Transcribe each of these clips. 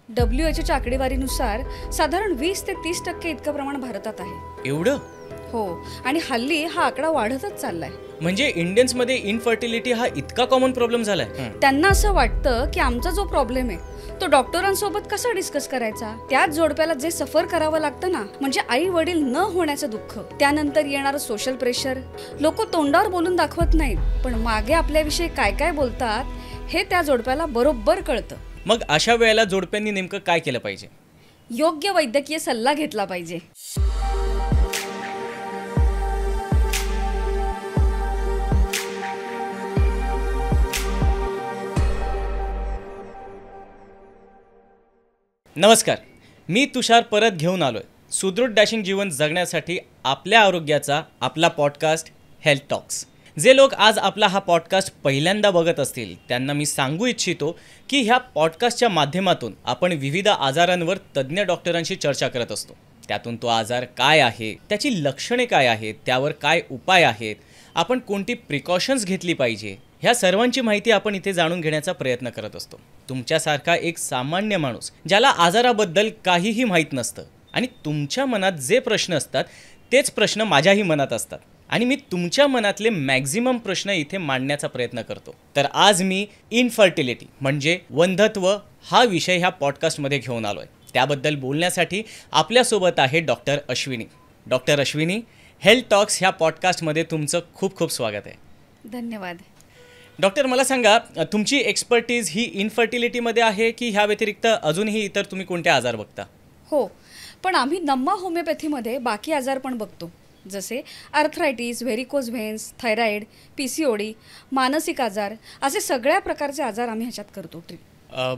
WHOच्या आकडेवारीनुसार साधारण 20 ते 30% इतकं प्रमाण भारतात आहे. एवढं? हो, आणि हल्ली हा आकडा वाढतच चाललाय. म्हणजे इंडियन्समध्ये इनफर्टिलिटी हा इतका कॉमन प्रॉब्लेम झालाय. त्यांना असं वाटतं की आमचा जो प्रॉब्लेम आहे तो डॉक्टरांसोबत कसा डिस्कस करायचा. त्याच जोडप्याला जे सफर करावं लागतं ना, म्हणजे आई वडील न होण्याचं दुःख, त्यानंतर येणारं सोशल प्रेशर. लोक तोंडावर बोलून दाखवत नाहीत, पण मागे आपल्याविषयी काय काय बोलतात हे त्या जोडप्याला बरोबर कळतं. मग अशा वेळेला जोडप्यांनी नेमकं काय केलं पाहिजे? योग्य वैद्यकीय सल्ला घेतला पाहिजे. नमस्कार, मी तुषार परत घेऊन आलोय सुदृढ डॅशिंग जीवन जगण्यासाठी आपल्या आरोग्याचा आपला पॉडकास्ट हेल्थ टॉक्स. जे लोक आज आपला हा पॉडकास्ट पहिल्यांदा बघत असतील त्यांना मी सांगू इच्छितो की ह्या पॉडकास्टच्या माध्यमातून आपण विविध आजारांवर तज्ज्ञ डॉक्टरांशी चर्चा करत असतो. त्यातून तो आजार काय आहे, त्याची लक्षणे काय आहेत, त्यावर काय उपाय आहेत, आपण कोणती प्रिकॉशन्स घेतली पाहिजे, ह्या सर्वांची माहिती आपण इथे जाणून घेण्याचा प्रयत्न करत असतो. तुमच्यासारखा एक सामान्य माणूस ज्याला आजाराबद्दल काहीही माहीत नसतं आणि तुमच्या मनात जे प्रश्न असतात तेच प्रश्न माझ्याही मनात असतात आणि मी तुमच्या मनातले मॅक्झिमम प्रश्न इथे मांडण्याचा प्रयत्न करतो. तर आज मी इनफर्टिलिटी म्हणजे वंध्यत्व हा विषय ह्या पॉडकास्टमध्ये घेऊन आलोय. त्याबद्दल बोलण्यासाठी आपल्यासोबत आहे doctor Ashwini. Doctor Ashwini, health talks ह्या पॉडकास्टमध्ये तुमचं खूप खूप स्वागत आहे. धन्यवाद. डॉक्टर, मला सांगा, तुमची एक्सपर्टीज ही इनफर्टिलिटीमध्ये आहे की ह्या व्यतिरिक्त अजूनही इतर तुम्ही कोणते आजार बघता? हो, पण आम्ही नम्मा होमिओपॅथीमध्ये बाकी आजार पण बघतो, जसे आर्थरायटिस, व्हेरिकोज व्हेन्स, थायरॉइड, PCOD, मानसिक आजार, असे सगळ्या प्रकारचे आजार आम्ही ह्याच्यात करतो.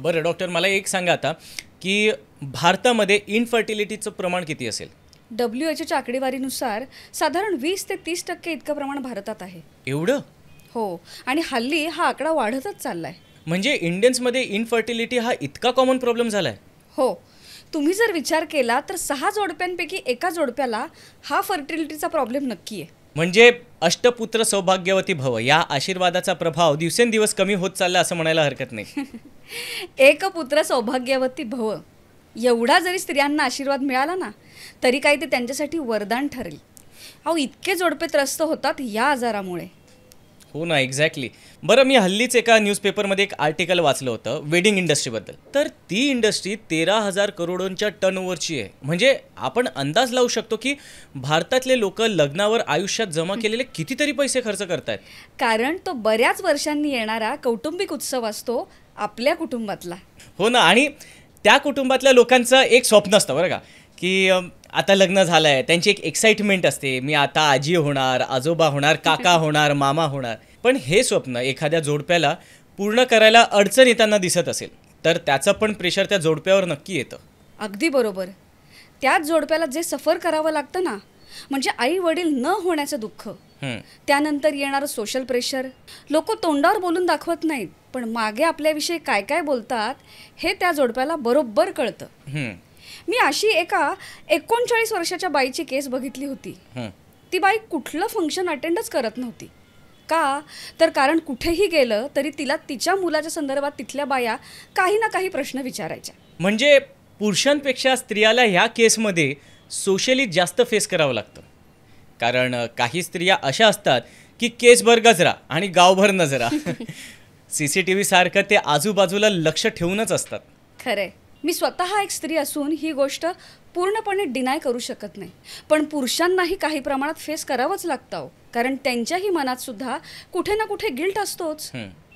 बरं डॉक्टर, मला एक सांगा आता की भारतामध्ये इनफर्टिलिटीचं प्रमाण किती असेल? WHOच्या आकडेवारीनुसार साधारण 20 ते 30% इतकं प्रमाण भारतात आहे. एवढं? हो, आणि हल्ली हा आकडा वाढतच चाललाय. म्हणजे इंडियन्समध्ये इनफर्टिलिटी हा इतका कॉमन प्रॉब्लेम झालाय? हो, तुम्ही जर विचार केला तर 6 जोडप्यांपैकी एका जोडप्याला हा फर्टिलिटीचा प्रॉब्लेम नक्की आहे. म्हणजे अष्टपुत्र सौभाग्यवती भव या आशीर्वादाचा प्रभाव दिवसेंदिवस कमी होत चालला असं म्हणायला हरकत नाही. एक पुत्र सौभाग्यवती भव एवढा जरी स्त्रियांना आशीर्वाद मिळाला ना, तरी काही ते त्यांच्यासाठी वरदान ठरेल. अहो, इतके जोडपे त्रस्त होतात या आजारामुळे. हो ना, एक्झॅक्टली. बरं, मी हल्लीच एका न्यूजपेपरमध्ये एक आर्टिकल वाचलं होतं वेडिंग इंडस्ट्रीबद्दल. तर ती इंडस्ट्री 13,000 करोडोंच्या टर्नओव्हरची आहे. म्हणजे आपण अंदाज लावू शकतो की भारतातले लोक लग्नावर आयुष्यात जमा केलेले कितीतरी पैसे खर्च करतायत. कारण तो बऱ्याच वर्षांनी येणारा कौटुंबिक उत्सव असतो आपल्या कुटुंबातला. हो ना, आणि त्या कुटुंबातल्या लोकांचं एक स्वप्न असतं बरं का, की आता लग्न झालं आहे, त्यांची एक एक्साइटमेंट असते, मी आता आजी होणार, आजोबा होणार, काका होणार, मामा होणार. पण हे स्वप्न एखाद्या जोडप्याला पूर्ण करायला अडचण येताना दिसत असेल तर त्याचं पण प्रेशर त्या जोडप्यावर नक्की येतं. अगदी बरोबर. त्याच जोडप्याला जे सफर करावं लागतं ना, म्हणजे आई वडील न होण्याचं दुःख, त्यानंतर येणारं सोशल प्रेशर. लोक तोंडावर बोलून दाखवत नाहीत, पण मागे आपल्याविषयी काय काय बोलतात हे त्या जोडप्याला बरोबर कळतं. मी अशी एका 39 वर्षाच्या बाईची केस बघितली होती. ती बाई कुठलं फंक्शन अटेंडच करत नव्हती. का तर कारण कुठेही गेलं तरी तिला तिच्या मुलाच्या संदर्भात तिथल्या बाया काही ना काही प्रश्न विचारायच्या. म्हणजे पुरुषांपेक्षा स्त्रियाला ह्या केसमध्ये सोशली जास्त फेस करावं लागतं. कारण काही स्त्रिया अशा असतात की केसभर गजरा आणि गावभर नजरा. CCTV सारखं ते आजूबाजूला लक्ष ठेवूनच असतात. खरंय. मी स्वतः एक स्त्री असून ही गोष्ट पूर्णपणे डिनाय करू शकत नाही, पण पुरुषांनाही काही प्रमाणात फेस करावंच लागतं, कारण त्यांच्याही मनात सुद्धा कुठे ना कुठे गिल्ट असतोच.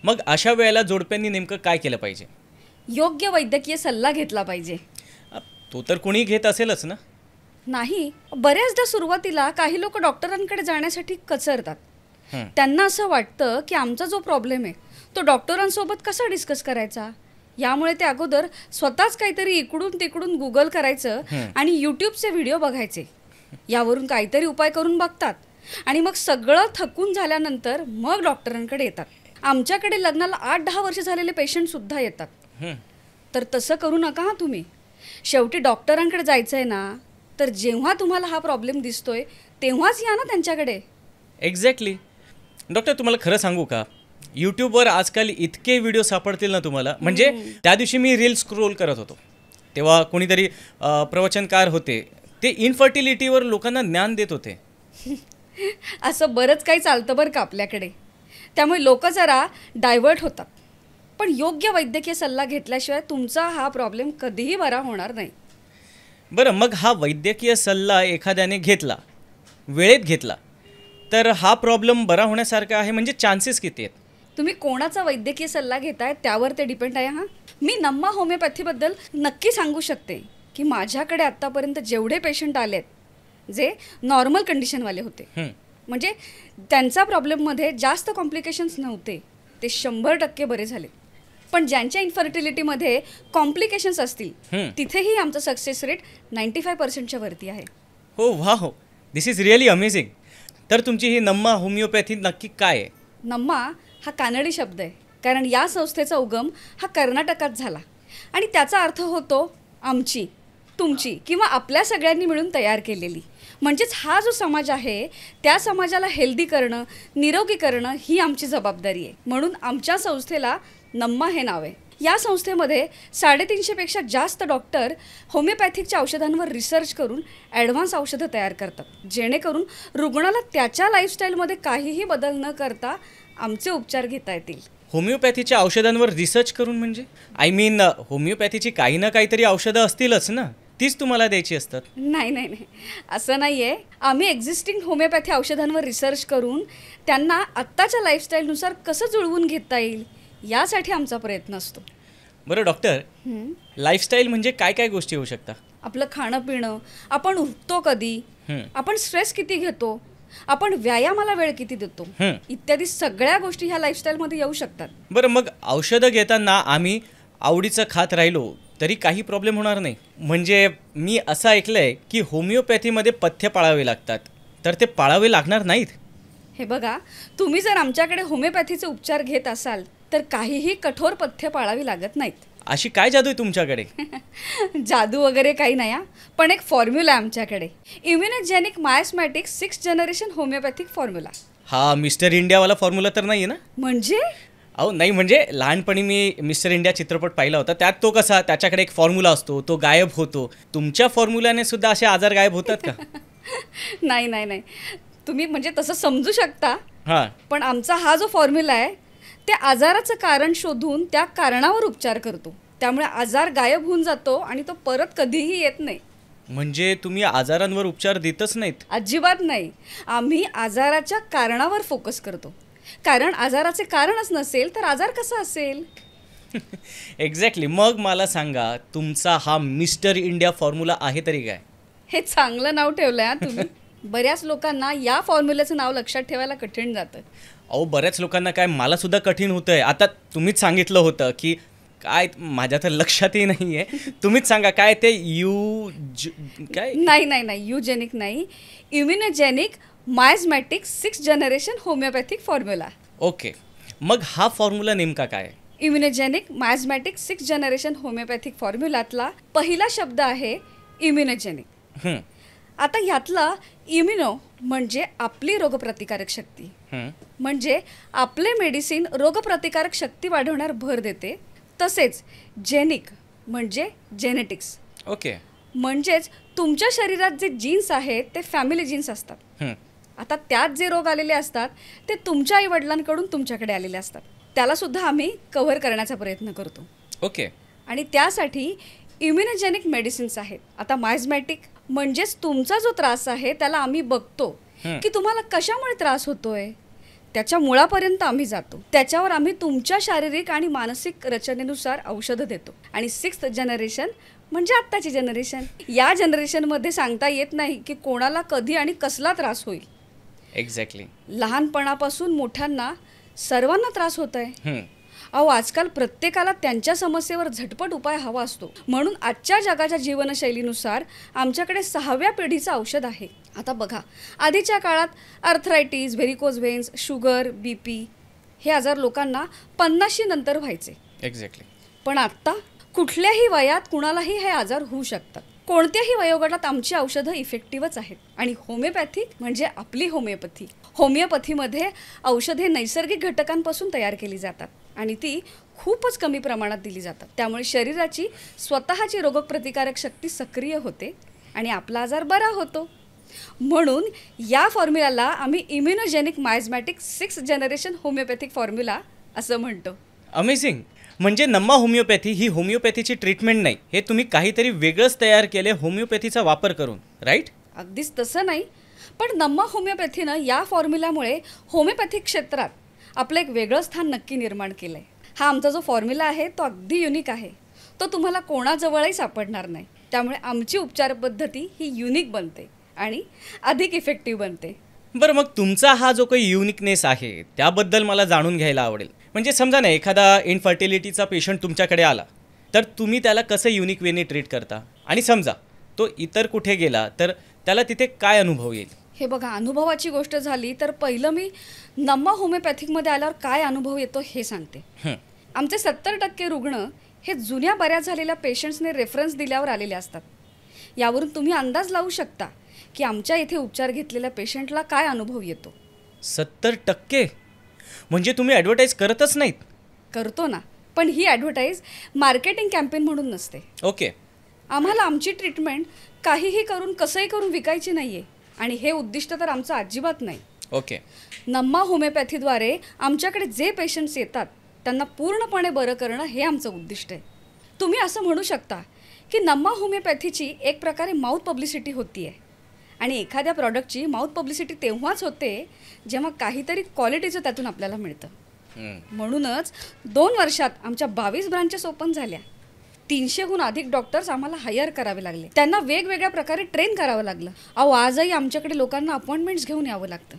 मग अशा वेळेला जोडप्यांनी नेमकं काय केलं पाहिजे? योग्य वैद्यकीय सल्ला घेतला पाहिजे. तो तर कोणी घेत असेलच ना? नाही, बऱ्याचदा सुरुवातीला काही लोक डॉक्टरांकडे जाण्यासाठी कचरतात. त्यांना असं वाटतं की आमचा जो प्रॉब्लेम आहे तो डॉक्टरांसोबत कसा डिस्कस करायचा. यामुळे ते अगोदर स्वतःच काहीतरी इकडून तिकडून गुगल करायचं आणि यूट्यूबचे व्हिडिओ बघायचे. यावरून काहीतरी उपाय करून बघतात आणि मग सगळं थकून झाल्यानंतर मग डॉक्टरांकडे येतात. आमच्याकडे लग्नाला 8-10 वर्ष झालेले पेशंट सुद्धा येतात. तर तसं करू नका हा तुम्ही. शेवटी डॉक्टरांकडे जायचं आहे ना, तर जेव्हा तुम्हाला हा प्रॉब्लेम दिसतोय तेव्हाच या ना त्यांच्याकडे. एक्झॅक्टली. डॉक्टर, तुम्हाला खरं सांगू का, यूट्यूबवर आजकाल इतके व्हिडिओ सापडतील ना तुम्हाला. म्हणजे त्या दिवशी मी रील स्क्रोल करत होतो तेव्हा कोणीतरी प्रवचनकार होते, ते इनफर्टिलिटीवर लोकांना ज्ञान देत होते. असं बरंच काही चालतं बरं का आपल्याकडे. त्यामुळे लोक जरा डायव्हर्ट होतात. पण योग्य वैद्यकीय सल्ला घेतल्याशिवाय तुमचा हा प्रॉब्लेम कधीही बरा होणार नाही. बरं, मग हा वैद्यकीय सल्ला एखाद्याने घेतला, वेळेत घेतला, तर हा प्रॉब्लेम बरा होण्यासारखा आहे म्हणजे चान्सेस किती आहेत? तुम्ही कोणाचा वैद्यकीय सल्ला घेताय त्यावर ते डिपेंड आहे. हां, मी नम्मा होमिओपॅथीबद्दल नक्की सांगू शकते की माझ्याकडे आत्तापर्यंत जेवढे पेशंट आलेत जे नॉर्मल कंडिशनवाले होते, म्हणजे त्यांचा प्रॉब्लेममध्ये जास्त कॉम्प्लिकेशन्स नव्हते, ते 100% बरे झाले. पण ज्यांच्या इन्फर्टिलिटीमध्ये कॉम्प्लिकेशन्स असतील तिथेही आमचं सक्सेस रेट 95%च्या वरती आहे. हो, वा हो, दिस इज रिअली अमेझिंग. तर तुमची ही नम्मा होमिओपॅथी नक्की काय आहे? नम्मा हा कानडी शब्द आहे, कारण या संस्थेचा उगम हा कर्नाटकात झाला आणि त्याचा अर्थ होतो आमची, तुमची किंवा आपल्या सगळ्यांनी मिळून तयार केलेली. म्हणजेच हा जो समाज आहे त्या समाजाला हेल्दी करणं, निरोगी करणं ही आमची जबाबदारी आहे. म्हणून आमच्या संस्थेला नम्मा हे नाव आहे. या संस्थेमध्ये 350पेक्षा जास्त डॉक्टर होमिओपॅथिकच्या औषधांवर रिसर्च करून ॲडव्हान्स औषधं तयार करतात, जेणेकरून रुग्णाला त्याच्या लाईफस्टाईलमध्ये काहीही बदल न करता आमचे उपचार घेता येतील. होमिओपॅथीच्या औषधांवर रिसर्च करून म्हणजे? आय मीन होमिओपॅथीची काही ना काहीतरी औषधं असतीलच ना, तीच तुम्हाला द्यायची असतात? नाही, असं नाही आहे. आम्ही एक्झिस्टिंग होमिओपॅथी औषधांवर रिसर्च करून त्यांना आत्ताच्या लाईफस्टाईलनुसार कसं जुळवून घेता येईल यासाठी आमचा प्रयत्न असतो. बरं डॉक्टर, लाईफस्टाईल म्हणजे काय काय गोष्टी होऊ शकतात? आपलं खाणं पिणं, आपण उठतो कधी, आपण स्ट्रेस किती घेतो, आपण व्यायामाला वेळ किती देतो, इत्यादी सगळ्या गोष्टी ह्या लाईफस्टाईलमध्ये येऊ शकतात. बरं, मग औषधं घेताना आम्ही आवडीचं खात राहिलो तरी काही प्रॉब्लेम होणार नाही? म्हणजे मी असं ऐकलंय की होमिओपॅथीमध्ये पथ्य पाळावे लागतात, तर ते पाळावे लागणार नाहीत? हे बघा, तुम्ही जर आमच्याकडे होमिओपॅथीचे उपचार घेत असाल तर काहीही कठोर पथ्य पाळावी लागत नाहीत. अशी काय जादू आहे तुमच्याकडे? जादू वगैरे काही नाही, पण एक फॉर्म्युला आहे आमच्याकडे, immunogenic miasmatic 6th generation homeopathic formula. हा मिस्टर इंडियावाला फॉर्म्युला तर नाही आहे ना? म्हणजे अहो नाही, म्हणजे लहानपणी मी मिस्टर इंडिया चित्रपट पाहिला होता, त्यात तो कसा त्याच्याकडे एक फॉर्म्युला असतो, तो गायब होतो. तुमच्या फॉर्म्युल्याने सुद्धा असे आजार गायब होतात का? नाही, तुम्ही म्हणजे तसं समजू शकता. हां, पण आमचा हा जो फॉर्म्युला आहे त्या आजाराचं कारण शोधून त्या कारणावर उपचार करतो, त्यामुळे आजार गायब होऊन जातो आणि तो परत कधीही येत नाही. म्हणजे तुम्ही आजारांवर उपचार देतच नाहीत? अजिबात नाही. आम्ही आजाराच्या कारणावर फोकस करतो, कारण आजाराचे कारणच नसेल तर आजार कसा असेल? एक्झॅक्टली. मग मला सांगा, तुमचा हा मिस्टर इंडिया फॉर्म्युला आहे तरी काय? हे चांगलं नाव ठेवलंय हा तुम्ही. बऱ्याच लोकांना या फॉर्म्युल्याचं नाव लक्षात ठेवायला कठीण जातं. अहो, बऱ्याच लोकांना काय, मला सुद्धा कठीण होतं आहे. आता तुम्हीच सांगितलं होतं की काय, माझ्या तर लक्षातही नाही आहे. तुम्हीच सांगा काय ते काय? नाही, युजेनिक नाही, immunogenic miasmatic 6th generation homeopathic formula. Okay, मग हा फॉर्म्युला नेमका काय? Immunogenic miasmatic 6th generation homeopathic फॉर्म्युलातला पहिला शब्द आहे इम्युनोजेनिक. आता यातला इम्युनो म्हणजे आपली रोगप्रतिकारक शक्ती, म्हणजे आपले मेडिसिन रोगप्रतिकारक शक्ती वाढवण्यावर भर देते. तसेच जेनिक म्हणजे जेनेटिक्स. ओके, म्हणजेच तुमच्या शरीरात जे जीन्स आहेत ते फॅमिली जीन्स असतात. आता त्यात जे रोग आलेले असतात ते तुमच्या आईवडिलांकडून तुमच्याकडे आलेले असतात, त्याला सुद्धा आम्ही कव्हर करण्याचा प्रयत्न करतो. ओके, आणि त्यासाठी इम्युनोजेनिक मेडिसिन्स आहेत. आता मायस्मॅटिक म्हणजेच तुमचा जो त्रास आहे त्याला आम्ही बघतो की तुम्हाला कशामुळे त्रास होतोय, त्याच्या मुळापर्यंत आम्ही जातो. त्याच्यावर आम्ही तुमच्या शारीरिक आणि मानसिक रचनेनुसार औषधं देतो. आणि 6th जनरेशन म्हणजे आत्ताची जनरेशन. या जनरेशनमध्ये सांगता येत नाही की कोणाला कधी आणि कसला त्रास होईल. एक्झॅक्टली. लहानपणापासून मोठ्यांना सर्वांना त्रास होत आहे. अहो, आजकाल प्रत्येकाला त्यांच्या समस्येवर झटपट उपाय हवा असतो. म्हणून आजच्या जगाच्या जीवनशैलीनुसार आमच्याकडे 6व्या पिढीचं औषध आहे. आता बघा, आधीच्या काळात अर्थरायटिस, व्हेरिकोज व्हेन्स, शुगर, BP हे आजार लोकांना 50शी नंतर व्हायचे. एक्झॅक्टली. पण आत्ता कुठल्याही वयात कुणालाही हे आजार होऊ शकतात. कोणत्याही वयोगटात आमची औषधं इफेक्टिव्हच आहेत. आणि होमिओपॅथिक म्हणजे आपली होमिओपॅथी. होमिओपॅथीमध्ये औषधे नैसर्गिक घटकांपासून तयार केली जातात आणि ती खूपच कमी प्रमाणात दिली जातात. त्यामुळे शरीराची स्वतःची रोगप्रतिकारक शक्ती सक्रिय होते आणि आपला आजार बरा होतो. म्हणून या फॉर्म्युलाला आम्ही immunogenic मायझमॅटिक 6th generation homeopathic formula असं म्हणतो. अमेझिंग. म्हणजे नम्मा होमिओपॅथी ही होमिओपॅथीची ट्रीटमेंट नाही, हे तुम्ही काहीतरी वेगळंच तयार केले होमिओपॅथीचा वापर करून, राईट? अगदीच तसं नाही, पण नम्मा होमिओपॅथीनं या फॉर्म्युल्यामुळे होमिओपॅथिक क्षेत्रात आपलं एक वेगळं स्थान नक्की निर्माण केलं आहे. हा आमचा जो फॉर्म्युला आहे तो अगदी युनिक आहे. तो तुम्हाला कोणाजवळही सापडणार नाही. त्यामुळे आमची उपचार पद्धती ही युनिक बनते आणि अधिक इफेक्टिव्ह बनते. बरं, मग तुमचा हा जो काही युनिकनेस आहे त्याबद्दल मला जाणून घ्यायला आवडेल. म्हणजे समजा ना, एखादा इनफर्टिलिटीचा पेशंट तुमच्याकडे आला तर तुम्ही त्याला कसं युनिक वेने ट्रीट करता, आणि समजा तो इतर कुठे गेला तर त्याला तिथे काय अनुभव येईल? हे बघा, अनुभवाची गोष्ट झाली तर पहिलं मी नम्मा होमिओपॅथिकमध्ये आल्यावर काय अनुभव येतो हे सांगते. आमचे 70% रुग्ण हे जुन्या बऱ्या झालेल्या पेशंट्सने रेफरन्स दिल्यावर आलेले असतात. यावरून तुम्ही अंदाज लावू शकता की आमच्या इथे उपचार घेतलेल्या पेशंटला काय अनुभव येतो. 70%? म्हणजे तुम्ही ॲडव्हर्टाईज करतच नाहीत? करतो ना, पण ही ॲडव्हर्टाईज मार्केटिंग कॅम्पेन म्हणून नसते. ओके. आम्हाला आमची ट्रीटमेंट काहीही करून कसंही करून विकायची नाही आहे आणि हे उद्दिष्ट तर आमचं अजिबात नाही. ओके. नम्मा होमिओपॅथीद्वारे आमच्याकडे जे पेशंट्स येतात त्यांना पूर्णपणे बरं करणं हे आमचं उद्दिष्ट आहे. तुम्ही असं म्हणू शकता की नम्मा होमिओपॅथीची एक प्रकारे माउथ पब्लिसिटी होती आहे आणि एखाद्या प्रॉडक्टची माउथ पब्लिसिटी तेव्हाच होते जेव्हा काहीतरी क्वालिटीचं त्यातून आपल्याला मिळतं. म्हणूनच 2 वर्षात आमच्या 22 ब्रांचेस ओपन झाल्या. 300हून अधिक डॉक्टर्स आम्हाला हायर करावे लागले. त्यांना वेगवेगळ्या प्रकारे ट्रेन करावं लागलं. आजही आमच्याकडे लोकांना अपॉइंटमेंट्स घेऊन यावं लागतं.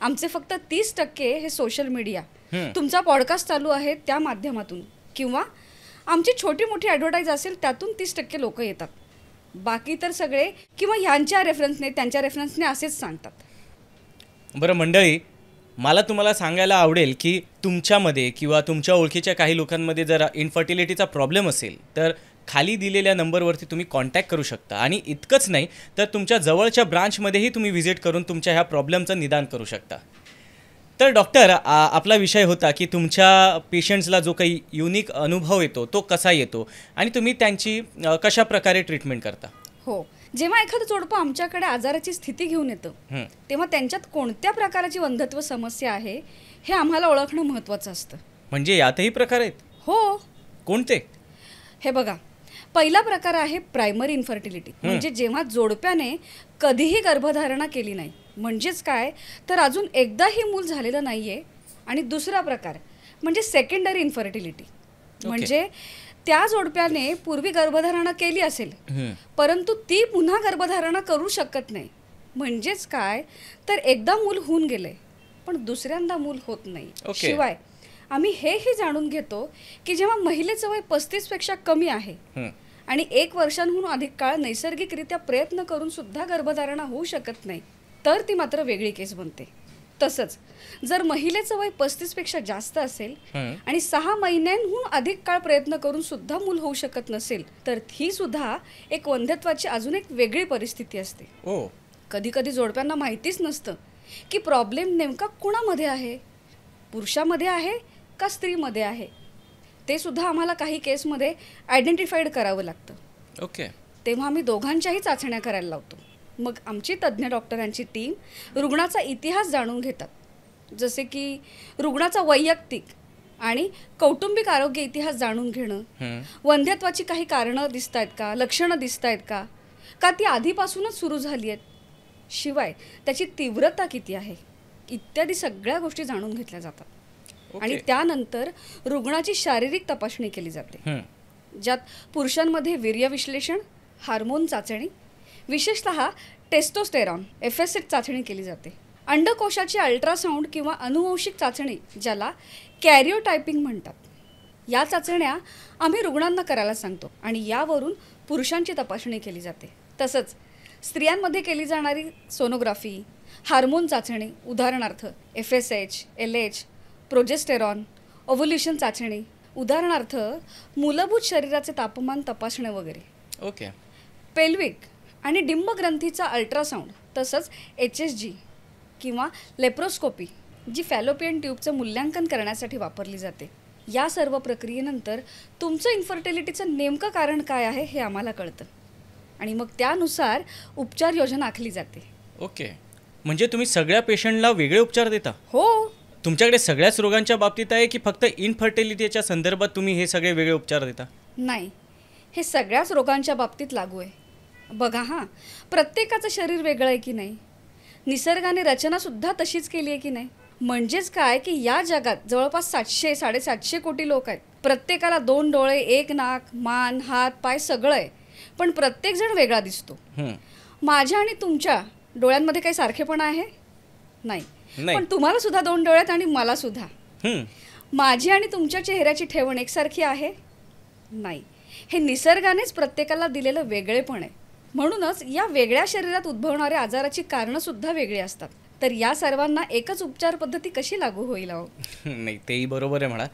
आमचे फक्त 30% हे सोशल मीडिया, तुमचा पॉडकास्ट चालू आहे त्या माध्यमातून, किंवा आमची छोटी मोठी ॲडव्हर्टाईज असेल त्यातून 30% लोक येतात. बाकी तर सगळे किंवा ह्यांच्या रेफरन्सने त्यांच्या रेफरन्सने असेच सांगतात. बरं मंडळी, मला तुम्हाला सांगायला आवडेल की तुमच्यामध्ये किंवा तुमच्या ओळखीच्या काही लोकांमध्ये जर इन्फर्टिलिटीचा प्रॉब्लेम असेल तर खाली दिलेल्या नंबरवरती तुम्ही कॉन्टॅक्ट करू शकता. आणि इतकंच नाही तर तुमच्या जवळच्या ब्रांचमध्येही तुम्ही व्हिजिट करून तुमच्या ह्या प्रॉब्लेमचं निदान करू शकता. तर डॉक्टर, आपला विषय होता की तुमच्या पेशंट्सला जो काही युनिक अनुभव येतो तो कसा येतो आणि तुम्ही त्यांची कशा प्रकारे ट्रीटमेंट करता. हो, जेव्हा एखादं जोडपं आमच्याकडे आजाराची स्थिती घेऊन येतं तेव्हा त्यांच्यात कोणत्या प्रकारची वंध्यत्व समस्या आहे हे आम्हाला ओळखणं महत्त्वाचं असतं. म्हणजे यातही प्रकार आहेत? हो. कोणते? हे बघा, पहिला प्रकार आहे प्रायमरी इन्फर्टिलिटी. म्हणजे जेव्हा जोडप्याने कधीही गर्भधारणा केली नाही, म्हणजेच काय तर अजून एकदाही मूल झालेलं नाहीये. आणि दुसरा प्रकार म्हणजे सेकंडरी इन्फर्टिलिटी. म्हणजे त्या जोडप्याने पूर्वी गर्भधारणा केली असेल परंतु ती पुन्हा गर्भधारणा करू शकत नाही. म्हणजेच काय तर एकदा मूल होऊन गेले पण दुसऱ्यांदा मूल होत नाही. शिवाय आम्ही हेही जाणून घेतो की जेव्हा महिलेचं वय 35पेक्षा कमी आहे आणि 1 वर्षांहून अधिक काळ नैसर्गिकरित्या प्रयत्न करून सुद्धा गर्भधारणा होऊ शकत नाही तर ती मात्र वेगळी केस बनते. तसंच जर महिलेचं वय 35पेक्षा जास्त असेल आणि 6 महिन्यांहून अधिक काळ प्रयत्न करून सुद्धा मूल होऊ शकत नसेल तर ही सुद्धा एक वंध्यत्वाची अजून एक वेगळी परिस्थिती असते. कधी कधी जोडप्यांना माहितीच नसतं की प्रॉब्लेम नेमका कुणामध्ये आहे, पुरुषामध्ये आहे का स्त्रीमध्ये आहे. ते सुद्धा आम्हाला काही केसमध्ये आयडेंटिफाईड करावं लागतं. ओके. तेव्हा आम्ही दोघांच्याही चाचण्या करायला लावतो. मग आमची तज्ज्ञ डॉक्टरांची टीम रुग्णाचा इतिहास जाणून घेतात, जसे की रुग्णाचा वैयक्तिक आणि कौटुंबिक आरोग्य इतिहास जाणून घेणं, वंध्यत्वाची काही कारणं दिसत आहेत का, लक्षणं दिसत आहेत का, का ती आधीपासूनच सुरू झाली आहेत, शिवाय त्याची तीव्रता किती आहे, इत्यादी सगळ्या गोष्टी जाणून घेतल्या जातात. आणि त्यानंतर रुग्णाची शारीरिक तपासणी केली जाते, ज्यात पुरुषांमध्ये वीर्य विश्लेषण, हार्मोन चाचणी, विशेषतः टेस्टोस्टेरॉन FSH चाचणी केली जाते. अंडकोशाची अल्ट्रासाऊंड किंवा अनुवंशिक चाचणी, ज्याला कॅरिओटायपिंग म्हणतात, या चाचण्या आम्ही रुग्णांना करायला सांगतो आणि यावरून पुरुषांची तपासणी केली जाते. तसंच स्त्रियांमध्ये केली जाणारी सोनोग्राफी, हार्मोन चाचणी, उदाहरणार्थ FSH, LH, प्रोजेस्टेरॉन, ओव्ह्युलेशन चाचणी, उदाहरणार्थ मूलभूत शरीराचे तापमान तपासणे वगैरे. ओके. पेल्विक आणि डिंबग्रंथीचा अल्ट्रासाऊंड, तसंच HSG किंवा लेप्रोस्कोपी, जी फॅलोपियन ट्यूबचं मूल्यांकन करण्यासाठी वापरली जाते. या सर्व प्रक्रियेनंतर तुमचं इन्फर्टिलिटीचं नेमकं कारण काय आहे हे आम्हाला कळतं आणि मग त्यानुसार उपचार योजना आखली जाते. ओके, म्हणजे तुम्ही सगळ्या पेशंटला वेगळे उपचार देता? हो. तुमच्याकडे सगळ्याच रोगांच्या बाबतीत आहे की फक्त इन्फर्टिलिटीच्या संदर्भात तुम्ही हे सगळे वेगळे उपचार देता? नाही, हे सगळ्याच रोगांच्या बाबतीत लागू आहे. बघा प्रत्येकाचं शरीर वेगळं आहे की नाही, निसर्गाने रचनासुद्धा तशीच केली आहे की नाही. म्हणजेच काय की या जगात जवळपास 700-750 कोटी लोक आहेत. प्रत्येकाला 2 डोळे, 1 नाक, मान, हात, पाय सगळं आहे, पण प्रत्येकजण वेगळा दिसतो. माझ्या आणि तुमच्या डोळ्यांमध्ये काही सारखेपणा आहे? नाही. पण तुम्हाला सुद्धा 2 डोळे आहेत आणि मला सुद्धा. माझी आणि तुमच्या चेहऱ्याची ठेवण एकसारखी आहे? नाही. हे निसर्गानेच प्रत्येकाला दिलेलं वेगळेपण आहे. म्हणूनच या वेगळ्या शरीरात उद्भवणाऱ्या आजाराची कारणं सुद्धा वेगळी असतात. तर या सर्वांना एकच उपचार पद्धती कशी लागू होईल? नाही, तेही बरोबर आहे म्हणा.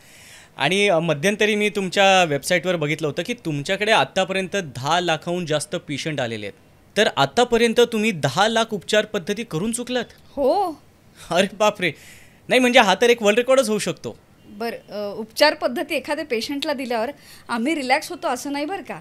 आणि मध्यंतरी मी तुमच्या वेबसाईटवर बघितलं होतं की तुमच्याकडे आत्तापर्यंत 10 लाखाहून जास्त पेशंट आलेले आहेत. तर आत्तापर्यंत तुम्ही 10 लाख उपचार पद्धती करून चुकलात? हो. अरे बापरे. नाही म्हणजे हा तर एक वर्ल्ड रेकॉर्डच होऊ शकतो. बरं, उपचार पद्धती एखाद्या पेशंटला दिल्यावर आम्ही रिलॅक्स होतो असं नाही बरं का.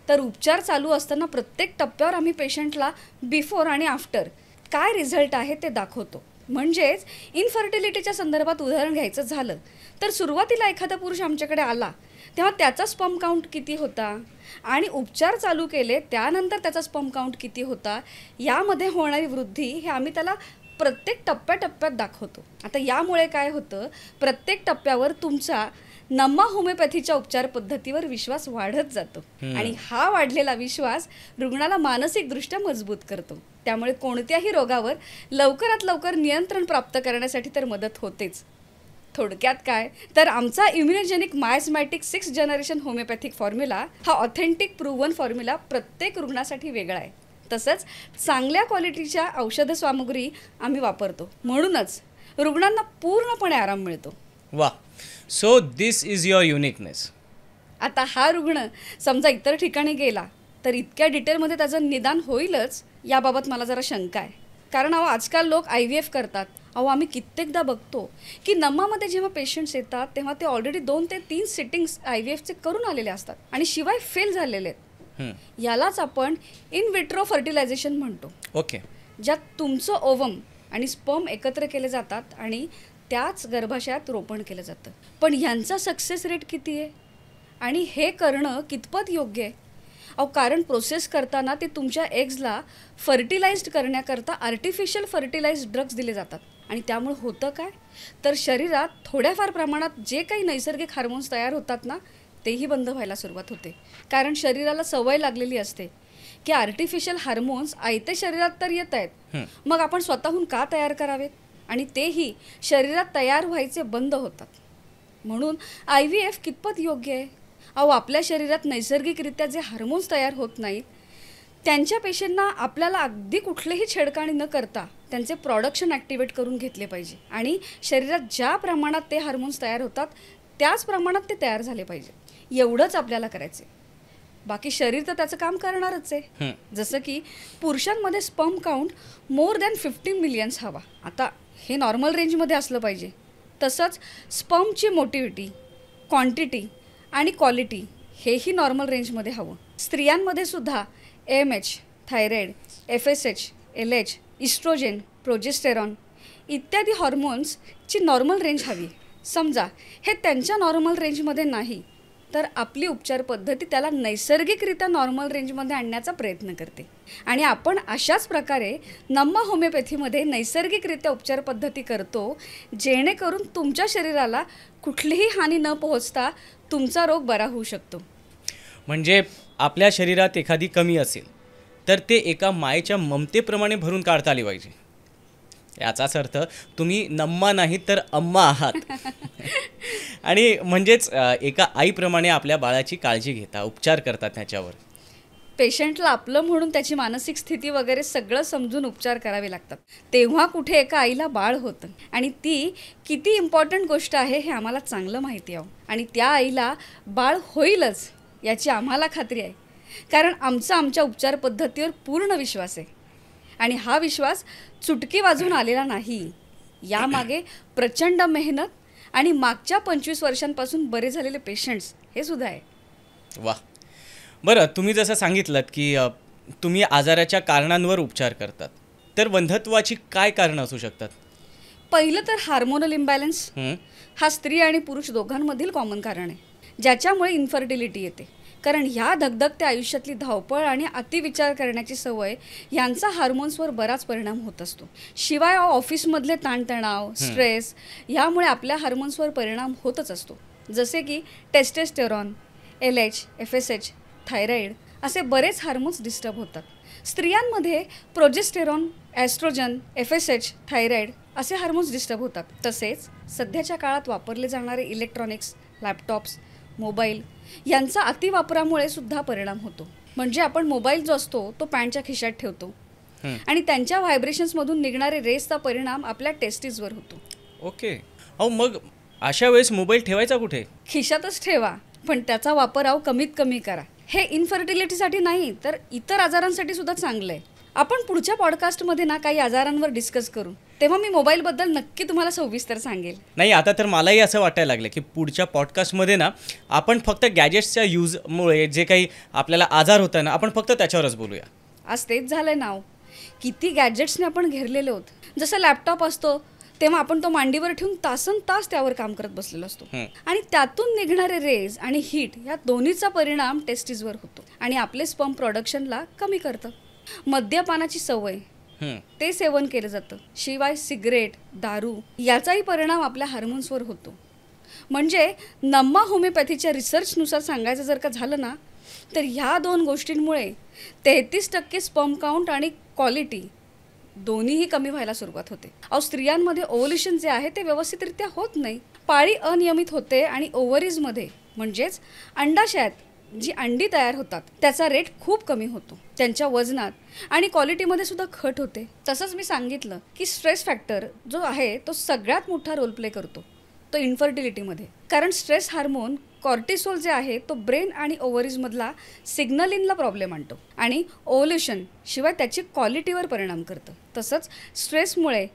तर उपचार चालू असताना प्रत्येक टप्प्यावर आम्ही पेशंटला बिफोर आणि आफ्टर काय रिझल्ट आहे ते दाखवतो. म्हणजेच इन्फर्टिलिटीच्या संदर्भात उदाहरण घ्यायचं झालं तर सुरुवातीला एखादा पुरुष आमच्याकडे आला तेव्हा त्याचा स्पर्म काउंट किती होता आणि उपचार चालू केले त्यानंतर त्याचा स्पर्म काउंट किती होता, यामध्ये होणारी वृद्धी हे आम्ही त्याला प्रत्येक टप्प्याटप्प्यात दाखवतो. आता यामुळे काय होतं, प्रत्येक टप्प्यावर तुमचा नम्मा होमिओपॅथीच्या उपचार पद्धतीवर विश्वास वाढत जातो आणि हा वाढलेला विश्वास रुग्णाला मानसिकदृष्ट्या मजबूत करतो. त्यामुळे कोणत्याही रोगावर लवकरात लवकर नियंत्रण प्राप्त करण्यासाठी तर मदत होतेच. थोडक्यात काय तर आमचा immunogenic miasmatic 6th generation homeopathic formula हा ऑथेंटिक प्रूव्हन फॉर्म्युला प्रत्येक रुग्णासाठी वेगळा आहे. तसंच चांगल्या क्वालिटीच्या औषध सामुग्री आम्ही वापरतो, म्हणूनच रुग्णांना पूर्णपणे आराम मिळतो. वा, so this is your uniqueness. आता हा रुग्ण समजा इतर ठिकाणी गेला तर इतक्या डिटेलमध्ये त्याचं निदान होईलच याबाबत मला जरा शंका आहे. कारण आजकाल लोक IVF करतात. आम्ही कित्येकदा बघतो की नम्मामध्ये जेव्हा पेशंट्स येतात तेव्हा ते ऑलरेडी 2 ते 3 सिटिंग्स IVFचे करून आलेले असतात आणि शिवाय फेल झालेले आहेत. यालाच आपण इन विट्रो फर्टिलायझेशन म्हणतो. ओके. ज्यात तुमचं ओवम आणि स्पर्म एकत्र केले जातात आणि त्याच गर्भाशयात रोपण केलं जातं. पण ह्यांचा सक्सेस रेट किती आहे आणि हे करणं कितपत योग्य आहे? कारण प्रोसेस करताना ते तुमच्या एग्सला फर्टिलाइज्ड करण्याकरता आर्टिफिशियल फर्टिलाइज्ड ड्रग्स दिले जातात आणि त्यामुळे होतं काय तर शरीरात थोड्याफार प्रमाणात जे काही नैसर्गिक हार्मोन्स तयार होतात ना तेही बंद व्हायला सुरुवात होते. कारण शरीराला सवय लागलेली असते की आर्टिफिशियल हार्मोन्स आयते शरीरात तर येत आहेत, मग आपण स्वतःहून का तयार करावेत, आणि तेही शरीरात तयार व्हायचे बंद होतात. म्हणून IVF कितपत योग्य आहे? आपल्या शरीरात नैसर्गिकरित्या जे हार्मोन्स तयार होत नाहीत त्यांच्या पेशंटना आपल्याला अगदी कुठलेही छेडखानी न करता त्यांचे प्रोडक्शन ॲक्टिवेट करून घेतले पाहिजे आणि शरीरात ज्या प्रमाणात ते हार्मोन्स तयार होतात त्याच प्रमाणात ते तयार झाले पाहिजे. एवढंच आपल्याला करायचं आहे. बाकी शरीर तर त्याचं काम करणारच आहे. जसं की पुरुषांमध्ये sperm count more than 50 millions हवा. आता हे नॉर्मल रेंजमध्ये असलं पाहिजे. तसंच स्पर्मची मोटिव्हिटी, क्वांटिटी आणि क्वालिटी हेही नॉर्मल रेंजमध्ये हवं. स्त्रियांमध्ये सुद्धा AMH, thyroid, FSH, LH, oestrogen, progesterone इत्यादी हॉर्मोन्सची नॉर्मल रेंज हवी. समजा हे त्यांच्या नॉर्मल रेंजमध्ये नाही तर आपली उपचार पद्धती त्याला नैसर्गिकरित्या नॉर्मल रेंजमध्ये आणण्याचा प्रयत्न करते. आणि आपण अशाच प्रकारे नम्मा होमिओपॅथीमध्ये नैसर्गिकरित्या उपचार पद्धती करतो जेणेकरून तुमच्या शरीराला कुठलीही हानी न पोहोचता तुमचा रोग बरा होऊ शकतो. म्हणजे आपल्या शरीरात एखादी कमी असेल तर ते एका मायेच्या ममतेप्रमाणे भरून काढता आली पाहिजे. याचाच अर्थ तुम्ही नम्मा नाही तर अम्मा आहात. आणि म्हणजेच एका आईप्रमाणे आपल्या बाळाची काळजी घेता, उपचार करतात त्याच्यावर. पेशंटला आपलं म्हणून त्याची मानसिक स्थिती वगैरे सगळं समजून उपचार करावे लागतात. तेव्हा कुठे एका आईला बाळ होतं आणि ती किती इम्पॉर्टंट गोष्ट आहे हे आम्हाला चांगलं माहिती आहे. आणि त्या आईला बाळ होईलच याची आम्हाला खात्री आहे. कारण आमच्या उपचार पद्धतीवर पूर्ण विश्वास आहे आणि हा विश्वास चुटकी वाजून आलेला नाही. यामागे प्रचंड मेहनत आणि मागच्या 25 वर्षांपासून बरे झालेले पेशंट्स हे सुद्धा आहे. वा. बरं, तुम्ही जसं सांगितलं की तुम्ही आजाराच्या कारणांवर उपचार करतात, तर वंध्यत्वाची काय कारणं असू शकतात? पहिलं तर हार्मोनल इम्बॅलन्स. हा स्त्री आणि पुरुष दोघांमधील कॉमन कारण आहे, ज्याच्यामुळे इन्फर्टिलिटी येते. कारण ह्या धगधगत्या आयुष्यातली धावपळ आणि अतिविचार करण्याची सवय यांचा हार्मोन्सवर बराच परिणाम होत असतो. शिवाय ऑफिसमधले ताणतणाव, स्ट्रेस यामुळे आपल्या हार्मोन्सवर परिणाम होतच असतो. जसे की टेस्टेस्टेरॉन, LH, FSH, थायरॉईड असे बरेच हार्मोन्स डिस्टर्ब होतात. स्त्रियांमध्ये प्रोजेस्टेरॉन, ॲस्ट्रोजन, FSH, थायरॉईड असे हार्मोन्स डिस्टर्ब होतात. तसेच सध्याच्या काळात वापरले जाणारे इलेक्ट्रॉनिक्स, लॅपटॉप्स, मोबाईल यांचा अतिवापरामुळे सुद्धा परिणाम होतो. म्हणजे आपण मोबाईल जो असतो तो पॅन्टच्या खिशात ठेवतो आणि त्यांच्या व्हायब्रेशन्समधून निघणारे रेसचा परिणाम आपल्या टेस्टीजवर होतो. ओके. अहो, मग अशा वेळेस मोबाईल ठेवायचा कुठे? खिशातच ठेवा, पण त्याचा वापर कमीत कमी करा. हे इन्फर्टिलिटीसाठी नाही तर इतर आजारांसाठी सुद्धा चांगलं आहे. आपण पुढच्या पॉडकास्टमध्ये ना काही आजारांवर डिस्कस करू, तेव्हा मी मोबाईलबद्दल नक्की तुम्हाला सविस्तर सांगेल. नाही, आता तर मलाही असं वाटायला लागलं की पुढच्या पॉडकास्टमध्ये ना आपण फक्त गॅजेट्सच्या यूजमुळे जे काही आपल्याला आजार होता ना, आपण फक्त त्याच्यावरच बोलूया. आज तेच झालंय नाव. किती गॅजेट्सने आपण घेरलेले आहोत. जसं लॅपटॉप असतो तेव्हा आपण तो मांडीवर ठेवून तासन तास त्यावर काम करत बसलेलो असतो आणि त्यातून निघणारे रेज आणि हीट या दोन्हीचा परिणाम टेस्टीजवर होतो आणि आपले स्पर्म प्रोडक्शनला कमी करतं. मद्यपानाची सवय, ते सेवन केलं जातं. शिवाय सिगरेट, दारू याचाही परिणाम आपल्या हार्मोन्सवर होतो. म्हणजे नम्मा होमिओपॅथीच्या रिसर्चनुसार सांगायचं जर का झालं ना, तर ह्या 2 गोष्टींमुळे 33% स्पर्म काउंट आणि क्वालिटी दोन्हीही कमी व्हायला सुरुवात होते. स्त्रियांमध्ये ओव्ह्युलेशन जे आहे ते व्यवस्थितरित्या होत नाही. पाळी अनियमित होते आणि ओव्हरीजमध्ये म्हणजेच अंडाशयात जी अंडी तयार होतात त्याचा रेट खूप कमी होतो. त्यांच्या वजनात आणि क्वालिटीमध्ये सुद्धा घट होते. तसंच मी सांगितलं की स्ट्रेस फॅक्टर जो आहे तो सगळ्यात मोठा रोल प्ले करतो तो इन्फर्टिलिटीमध्ये. कारण स्ट्रेस हार्मोन कॉर्टिसोल जे आहे तो ब्रेन आणि ओव्हरीजमधला सिग्नलिंगला प्रॉब्लेम आणतो आणि ओव्ह्युलेशन शिवाय त्याची क्वालिटीवर परिणाम करतं. तसंच स्ट्रेसमुळे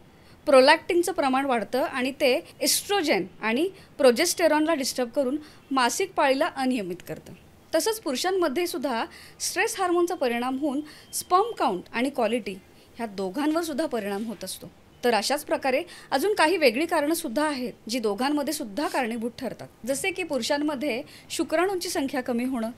प्रोलॅक्टिनचं प्रमाण वाढतं आणि ते एस्ट्रोजन आणि प्रोजेस्टेरॉनला डिस्टर्ब करून मासिक पाळीला अनियमित करतं. तसंच पुरुषांमध्ये सुद्धा स्ट्रेस हार्मोनचा परिणाम होऊन स्पर्म काउंट आणि क्वालिटी ह्या दोघांवर सुद्धा परिणाम होत असतो. तर अशाच प्रकारे अजून काही वेगळी कारणं सुद्धा आहेत जी दोघांमध्ये सुद्धा कारणीभूत ठरतात. जसे की पुरुषांमध्ये शुक्राणूंची संख्या कमी होणं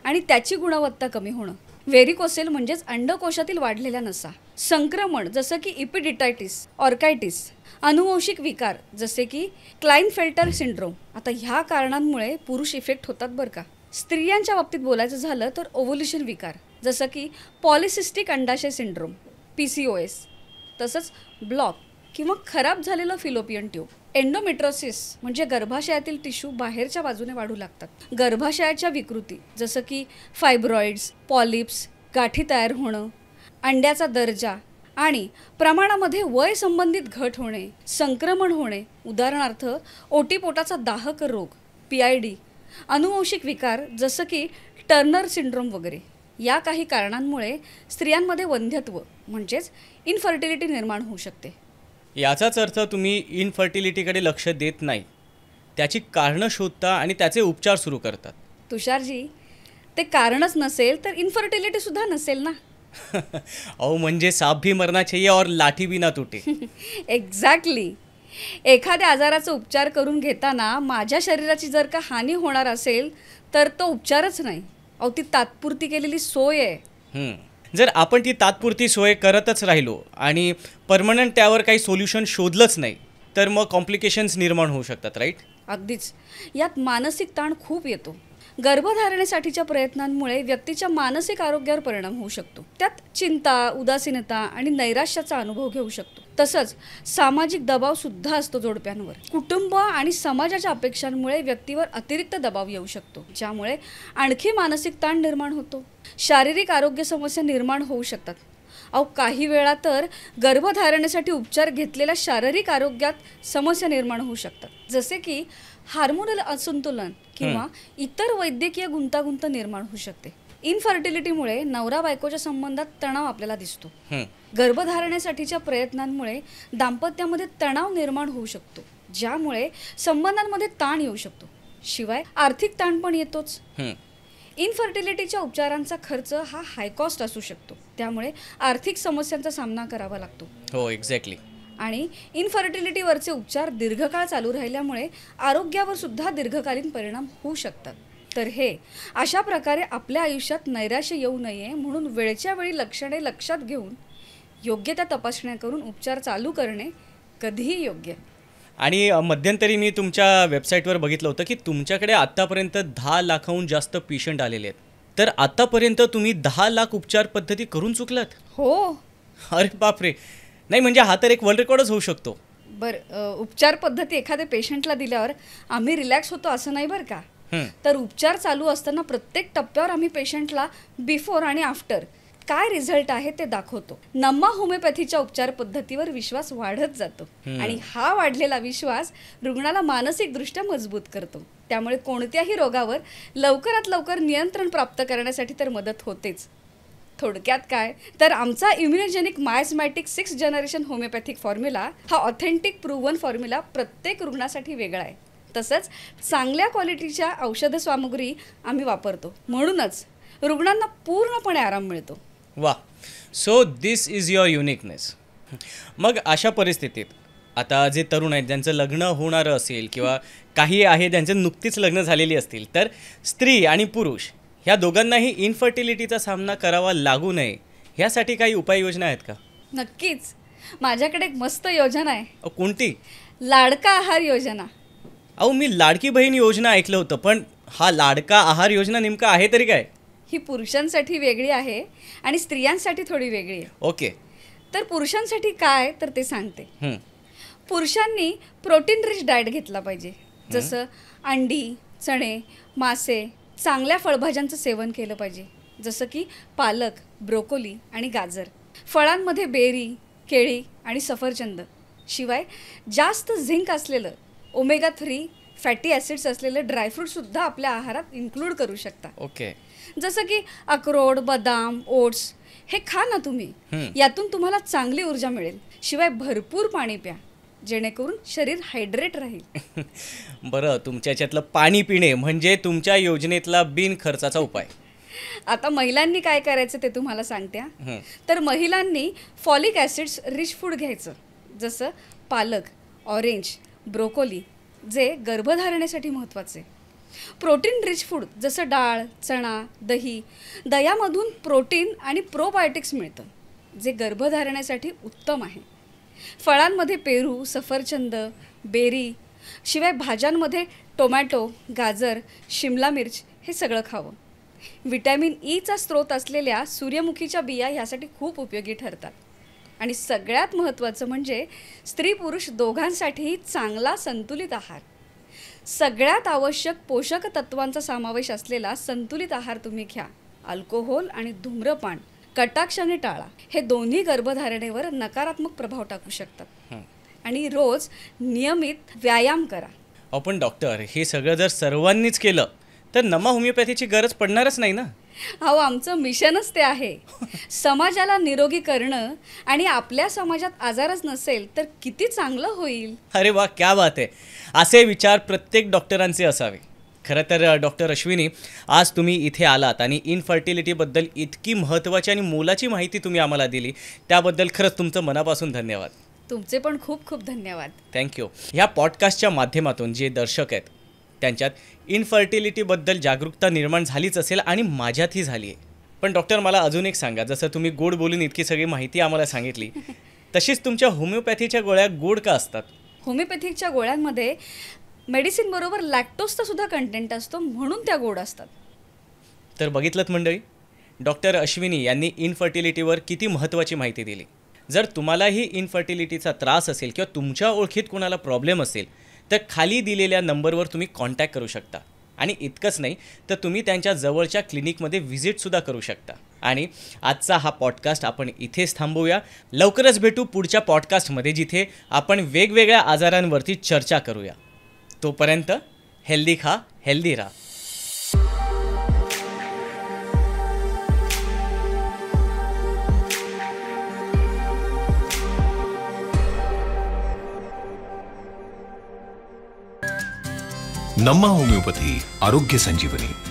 आणि त्याची गुणवत्ता कमी होणं, व्हेरिकोसेल म्हणजेच अंडकोशातील वाढलेल्या नसा, संक्रमण जसं की इपिडिटायटिस, ऑर्कायटिस, अनुवंशिक विकार जसे की क्लाइनफेल्टर सिंड्रोम. आता ह्या कारणांमुळे पुरुष इफेक्ट होतात बरं का. स्त्रियांच्या बाबतीत बोलायचं झालं तर ओव्ह्युलेशन विकार जसं की पॉलिसिस्टिक अंडाशय सिंड्रोम, PCOS, तसंच ब्लॉक किंवा खराब झालेलं फिलोपियन ट्यूब, एंडोमेट्रोसिस म्हणजे गर्भाशयातील टिश्यू बाहेरच्या बाजूने वाढू लागतात, गर्भाशयाच्या विकृती जसं की फायब्रॉइड्स, पॉलिप्स, गाठी तयार होणं, अंड्याचा दर्जा आणि प्रमाणामध्ये वय संबंधित घट होणे, संक्रमण होणे, उदाहरणार्थ ओटीपोटाचा दाहक रोग, PID, अनुवंशिक विकार जसं की टर्नर सिंड्रोम वगैरे. या काही कारणांमुळे स्त्रियांमध्ये वंध्यत्व म्हणजेच इन्फर्टिलिटी निर्माण होऊ शकते. याचाच अर्थ तुम्ही इन्फर्टिलिटीकडे लक्ष देत नाही, त्याची कारणं शोधता आणि त्याचे उपचार सुरू करतात. तुषारजी, ते कारणच नसेल तर इन्फर्टिलिटी सुद्धा नसेल ना. अहो, म्हणजे साप भी मरना चाहिए और लाठी भी ना तुटे. एक्झॅक्टली. एखाद्या आजाराचा उपचार करून घेताना माझ्या शरीराची जर का हानी होणार असेल तर तो उपचारच नाही, ती तात्पुरती केलेली सोय आहे. जर आपण ती तात्पुरती सोय करतच राहिलो आणि परमनंट त्यावर काही सोल्युशन शोधलंच नाही तर मग कॉम्प्लिकेशन्स निर्माण होऊ शकतात, राईट? अगदीच. यात मानसिक ताण खूप येतो. गर्भधारणेसाठीच्या प्रयत्नांमुळे व्यक्तीच्या मानसिक आरोग्यावर परिणाम होऊ शकतो. त्यात चिंता, उदासीनता आणि नैराश्याचा अनुभव घेऊ शकतो. तसंच सामाजिक दबाव सुद्धा असतो जोडप्यांवर. कुटुंब आणि समाजाच्या अपेक्षांमुळे व्यक्तीवर अतिरिक्त दबाव येऊ शकतो, ज्यामुळे आणखी मानसिक ताण निर्माण होतो. शारीरिक आरोग्य समस्या निर्माण होऊ शकतात. काही वेळा तर गर्भधारणेसाठी उपचार घेतलेल्या शारीरिक आरोग्यात समस्या निर्माण होऊ शकतात, जसे की हार्मोनल असंतुलन किंवा इतर वैद्यकीय गुंतागुंत निर्माण होऊ शकते. इन्फर्टिलिटीमुळे नवरा बायकोच्या संबंधात तणाव आपल्याला दिसतो. गर्भधारणेसाठीच्या प्रयत्नांमुळे दाम्पत्यामध्ये तणाव निर्माण होऊ शकतो. ज्यामुळे संबंधांमध्ये ताण येऊ शकतो. शिवाय आर्थिक ताण पण येतोच. इनफर्टिलिटीच्या उपचारांचा खर्च हा हाय कॉस्ट असू शकतो, त्यामुळे आर्थिक समस्यांचा सामना करावा लागतो. हो, एक्झॅक्टली. आणि इनफर्टिलिटीवरचे उपचार दीर्घकाळ चालू राहिल्यामुळे आरोग्यावर सुद्धा दीर्घकालीन परिणाम होऊ शकतात. तर हे अशा प्रकारे आपल्या आयुष्यात नैराश्य येऊ नये म्हणून वेळच्या वेळी लक्षणे लक्षात घेऊन योग्य त्या तपासण्या करून उपचार चालू करणे कधीही योग्य. आणि मध्यंतरी मी तुमच्या वेबसाईटवर बघितलं होतं की तुमच्याकडे आत्तापर्यंत 10 लाखाहून जास्त पेशंट आलेले आहेत. तर आत्तापर्यंत तुम्ही 10 लाख उपचार पद्धती करून चुकलात? हो. अरे बापरे. नाही म्हणजे हा तर एक वर्ल्ड रेकॉर्डच होऊ शकतो. बरं, उपचार पद्धती एखाद्या पेशंटला दिल्यावर आम्ही रिलॅक्स होतो असं नाही बरं का. तर उपचार चालू असताना प्रत्येक टप्प्यावर आम्ही पेशंटला बिफोर आणि आफ्टर काय रिझल्ट आहे ते दाखवतो. नम्मा होमिओपॅथीच्या उपचार पद्धतीवर विश्वास वाढत जातो आणि हा वाढलेला विश्वास रुग्णाला मानसिकदृष्ट्या मजबूत करतो. त्यामुळे कोणत्याही रोगावर लवकरात लवकर नियंत्रण प्राप्त करण्यासाठी तर मदत होतेच. थोडक्यात काय तर आमचा immunogenic miasmatic 6th generation homeopathic formula हा ऑथेंटिक प्रूव्हन फॉर्म्युला प्रत्येक रुग्णासाठी वेगळा आहे. तसंच चांगल्या क्वालिटीच्या औषध सामुग्री आम्ही वापरतो, म्हणूनच रुग्णांना पूर्णपणे आराम मिळतो. वा, so this is your uniqueness. मग अशा परिस्थितीत आता जे तरुण आहेत ज्यांचं लग्न होणारं असेल किंवा काही आहे ज्यांचं नुकतीच लग्न झालेली असतील, तर स्त्री आणि पुरुष ह्या दोघांनाही इनफर्टिलिटीचा सामना करावा लागू नये ह्यासाठी काही उपाययोजना आहेत का? नक्कीच. माझ्याकडे एक मस्त योजना आहे. कोणती? लाडका आहार योजना. अहो, मी लाडकी बहीण योजना ऐकलं होतं, पण हा लाडका आहार योजना नेमका आहे तरी काय? ही पुरुषांसाठी वेगळी आहे आणि स्त्रियांसाठी थोडी वेगळी आहे. ओके. तर पुरुषांसाठी काय तर ते सांगते. पुरुषांनी प्रोटीन रिच डाएट घेतला पाहिजे, जसं अंडी, चणे, मासे, चांगल्या फळभाज्यांचं सेवन केलं पाहिजे, जसं की पालक, ब्रोकोली आणि गाजर. फळांमध्ये बेरी, केळी आणि सफरचंद. शिवाय जास्त झिंक असलेलं ओमेगा 3 फॅटी ॲसिड्स असलेलं ड्रायफ्रूटसुद्धा आपल्या आहारात इन्क्लूड करू शकता. ओके. जसं की अक्रोड, बदाम, ओट्स हे खा ना तुम्ही. यातून तुम्हाला चांगली ऊर्जा मिळेल. शिवाय भरपूर पाणी प्या, जेणेकरून शरीर हायड्रेट राहील. बरं, तुमच्या याच्यातलं पाणी पिणे म्हणजे तुमच्या योजनेतला बिनखर्चाचा उपाय. आता महिलांनी काय करायचं ते तुम्हाला सांगते. तर महिलांनी फॉलिक ॲसिड्स रिच फूड घ्यायचं, जसं पालक, ऑरेंज, ब्रोकोली, जे गर्भधारणेसाठी महत्त्वाचे. प्रोटीन रिच फूड जसं डाळ, चणा, दही. दह्यामधून प्रोटीन आणि प्रोबायोटिक्स मिळतं, जे गर्भधारणेसाठी उत्तम आहे. फळांमध्ये पेरू, सफरचंद, बेरी. शिवाय भाज्यांमध्ये टोमॅटो, गाजर, शिमला मिर्च हे सगळं खावं. व्हिटॅमिन ईचा स्रोत असलेल्या सूर्यमुखीच्या बिया ह्यासाठी खूप उपयोगी ठरतात. आणि सगळ्यात महत्त्वाचं म्हणजे स्त्री पुरुष दोघांसाठीही चांगला संतुलित आहार. सगळ्यात आवश्यक पोषक तत्वांचा समावेश असलेला संतुलित आहार तुम्ही घ्या. अल्कोहोल आणि धूम्रपान कटाक्षाने टाळा. हे दोन्ही गर्भधारणेवर नकारात्मक प्रभाव टाकू शकतात. आणि रोज नियमित व्यायाम करा. आपण डॉक्टर, हे सगळं जर सर्वांनीच केलं तर नमा होमिओपॅथीची गरज पडणारच नाही ना. अहो, आमचं मिशनच ते आहे. समाजाला निरोगी करणं. आणि आपल्या समाजात आजारच नसेल तर किती चांगलं होईल. अरे वा, क्या बात आहे. असे विचार प्रत्येक डॉक्टरांचे असावे. खरं तर डॉक्टर अश्विनी, आज तुम्ही इथे आलात आणि इनफर्टिलिटीबद्दल इतकी महत्त्वाची आणि मोलाची माहिती तुम्ही आम्हाला दिली, त्याबद्दल खरंच तुमचं मनापासून धन्यवाद. तुमचे पण खूप खूप धन्यवाद. थँक्यू. ह्या पॉडकास्टच्या माध्यमातून जे दर्शक आहेत त्यांच्यात इनफर्टिलिटीबद्दल जागरूकता निर्माण झालीच असेल आणि माझ्यातही झाली आहे. पण डॉक्टर, मला अजून एक सांगा, जसं तुम्ही गोड बोलून इतकी सगळी माहिती आम्हाला सांगितली, तशीच तुमच्या होमिओपॅथीच्या गोळ्या गोड का असतात? होमिओपॅथिकच्या गोळ्यांमध्ये मेडिसिन बरोबर लॅक्टोजचा सुद्धा कंटेंट असतो, म्हणून त्या गोड असतात. तर बघितलंत मंडळी, डॉक्टर अश्विनी यांनी इनफर्टिलिटीवर किती महत्त्वाची माहिती दिली. जर तुम्हालाही इनफर्टिलिटीचा त्रास असेल किंवा तुमच्या ओळखीत कोणाला प्रॉब्लेम असेल तर खाली दिलेल्या नंबरवर तुम्ही कॉन्टॅक्ट करू शकता. आणि इतकंच नाही तर तुम्ही त्यांच्या जवळच्या क्लिनिकमध्ये व्हिजिटसुद्धा करू शकता. आणि आजचा हा पॉडकास्ट आपण इथेच थांबवूया. लवकरच भेटू पुढच्या पॉडकास्टमध्ये, जिथे आपण वेगवेगळ्या आजारांवरती चर्चा करूया. तोपर्यंत हेल्दी खा, हेल्दी राहा. नम्मा होमिओपॅथी आरोग्य संजीवनी.